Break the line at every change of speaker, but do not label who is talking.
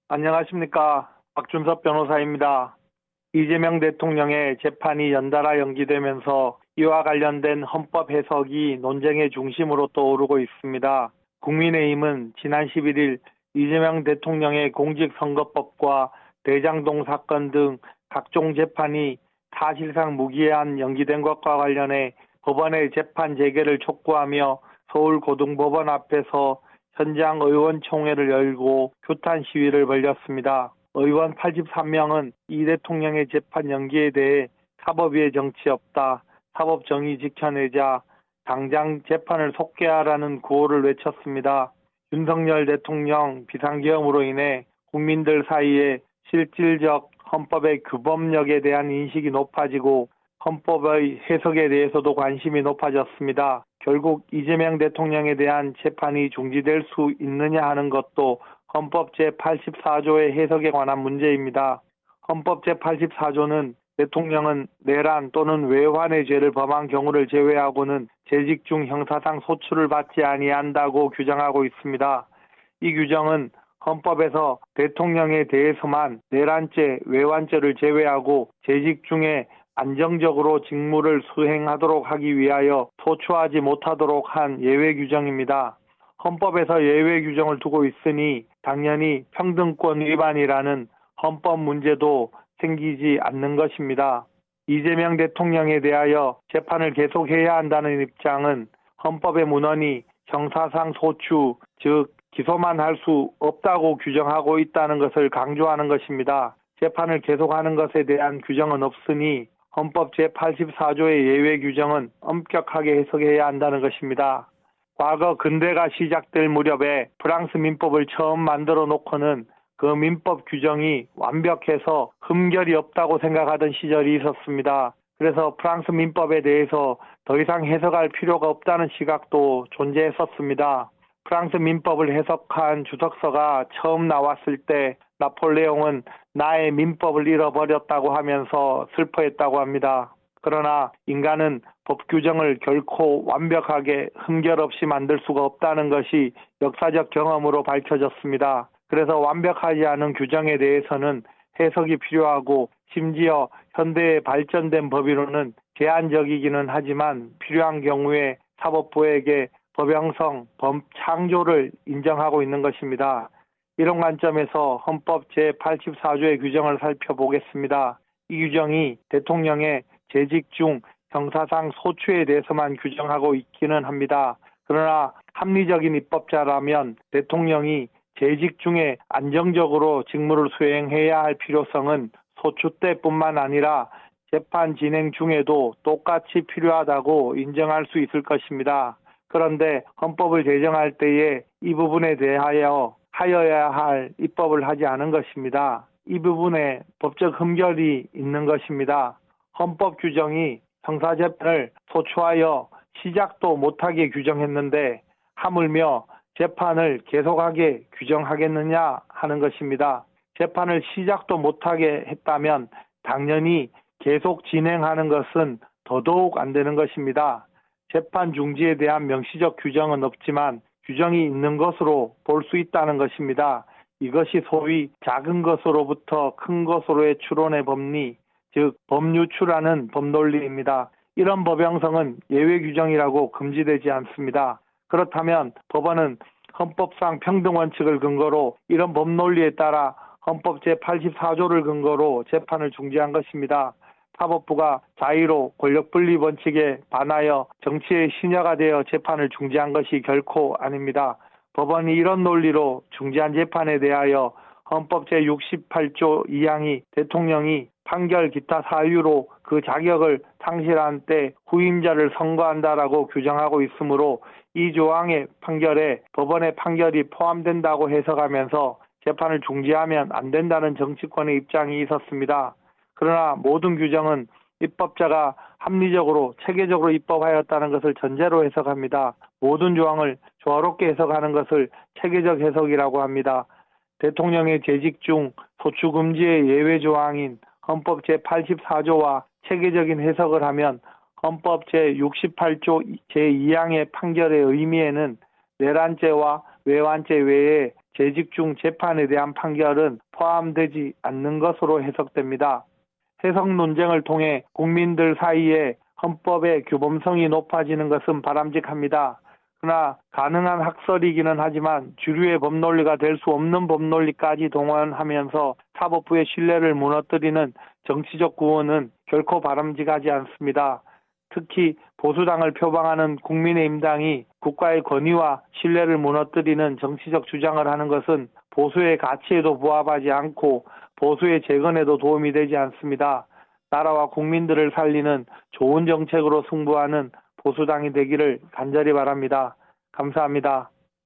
안녕하십니까. 박준섭 변호사입니다. 이재명 대통령의 재판이 연달아 연기되면서 이와 관련된 헌법 해석이 논쟁의 중심으로 떠오르고 있습니다. 국민의힘은 지난 11일 이재명 대통령의 공직선거법과 대장동 사건 등 각종 재판이 사실상 무기한 연기된 것과 관련해 법원의 재판 재개를 촉구하며 서울고등법원 앞에서 현장 의원총회를 열고 규탄 시위를 벌였습니다. 의원 83명은 이 대통령의 재판 연기에 대해 사법 위에 정치 없다, 사법 정의 지켜내자, 당장 재판을 속개하라는 구호를 외쳤습니다. 윤석열 대통령 비상계엄으로 인해 국민들 사이에 실질적 헌법의 규범력에 대한 인식이 높아지고 헌법의 해석에 대해서도 관심이 높아졌습니다. 결국 이재명 대통령에 대한 재판이 중지될 수 있느냐 하는 것도 헌법 제84조의 해석에 관한 문제입니다. 헌법 제84조는 대통령은 내란 또는 외환의 죄를 범한 경우를 제외하고는 재직 중 형사상 소출을 받지 아니한다고 규정하고 있습니다. 이 규정은 헌법에서 대통령에 대해서만 내란죄, 외환죄를 제외하고 재직 중에 안정적으로 직무를 수행하도록 하기 위하여 소추하지 못하도록 한 예외 규정입니다. 헌법에서 예외 규정을 두고 있으니 당연히 평등권 위반이라는 헌법 문제도 생기지 않는 것입니다. 이재명 대통령에 대하여 재판을 계속해야 한다는 입장은 헌법의 문헌이 형사상 소추, 즉 기소만 할 수 없다고 규정하고 있다는 것을 강조하는 것입니다. 재판을 계속하는 것에 대한 규정은 없으니 헌법 제84조의 예외 규정은 엄격하게 해석해야 한다는 것입니다. 과거 근대가 시작될 무렵에 프랑스 민법을 처음 만들어 놓고는 그 민법 규정이 완벽해서 흠결이 없다고 생각하던 시절이 있었습니다. 그래서 프랑스 민법에 대해서 더 이상 해석할 필요가 없다는 시각도 존재했었습니다. 프랑스 민법을 해석한 주석서가 처음 나왔을 때 나폴레옹은 나의 민법을 잃어버렸다고 하면서 슬퍼했다고 합니다. 그러나 인간은 법 규정을 결코 완벽하게 흠결 없이 만들 수가 없다는 것이 역사적 경험으로 밝혀졌습니다. 그래서 완벽하지 않은 규정에 대해서는 해석이 필요하고 심지어 현대에 발전된 법의로는 제한적이기는 하지만 필요한 경우에 사법부에게 법 형성, 법 창조를 인정하고 있는 것입니다. 이런 관점에서 헌법 제84조의 규정을 살펴보겠습니다. 이 규정이 대통령의 재직 중 형사상 소추에 대해서만 규정하고 있기는 합니다. 그러나 합리적인 입법자라면 대통령이 재직 중에 안정적으로 직무를 수행해야 할 필요성은 소추 때뿐만 아니라 재판 진행 중에도 똑같이 필요하다고 인정할 수 있을 것입니다. 그런데 헌법을 제정할 때에 이 부분에 대하여 하여야 할 입법을 하지 않은 것입니다. 이 부분에 법적 흠결이 있는 것입니다. 헌법 규정이 형사재판을 소추하여 시작도 못하게 규정했는데 하물며 재판을 계속하게 규정하겠느냐 하는 것입니다. 재판을 시작도 못하게 했다면 당연히 계속 진행하는 것은 더더욱 안 되는 것입니다. 재판 중지에 대한 명시적 규정은 없지만 규정이 있는 것으로 볼 수 있다는 것입니다. 이것이 소위 작은 것으로부터 큰 것으로의 추론의 법리, 즉 법유추라는 법논리입니다. 이런 법 형성은 예외 규정이라고 금지되지 않습니다. 그렇다면 법원은 헌법상 평등원칙을 근거로 이런 법논리에 따라 헌법 제84조를 근거로 재판을 중지한 것입니다. 사법부가 자의로 권력분리 원칙에 반하여 정치의 신여가 되어 재판을 중지한 것이 결코 아닙니다. 법원이 이런 논리로 중지한 재판에 대하여 헌법 제68조 2항이 대통령이 판결 기타 사유로 그 자격을 상실한 때 후임자를 선거한다라고 규정하고 있으므로 이 조항의 판결에 법원의 판결이 포함된다고 해석하면서 재판을 중지하면 안 된다는 정치권의 입장이 있었습니다. 그러나 모든 규정은 입법자가 합리적으로 체계적으로 입법하였다는 것을 전제로 해석합니다. 모든 조항을 조화롭게 해석하는 것을 체계적 해석이라고 합니다. 대통령의 재직 중 소추 금지의 예외 조항인 헌법 제84조와 체계적인 해석을 하면 헌법 제68조 제2항의 판결의 의미에는 내란죄와 외환죄 외에 재직 중 재판에 대한 판결은 포함되지 않는 것으로 해석됩니다. 해석 논쟁을 통해 국민들 사이에 헌법의 규범성이 높아지는 것은 바람직합니다. 그러나 가능한 학설이기는 하지만 주류의 법논리가 될 수 없는 법논리까지 동원하면서 사법부의 신뢰를 무너뜨리는 정치적 구호는 결코 바람직하지 않습니다. 특히 보수당을 표방하는 국민의힘당이 국가의 권위와 신뢰를 무너뜨리는 정치적 주장을 하는 것은 보수의 가치에도 부합하지 않고 보수의 재건에도 도움이 되지 않습니다. 나라와 국민들을 살리는 좋은 정책으로 승부하는 보수당이 되기를 간절히 바랍니다. 감사합니다.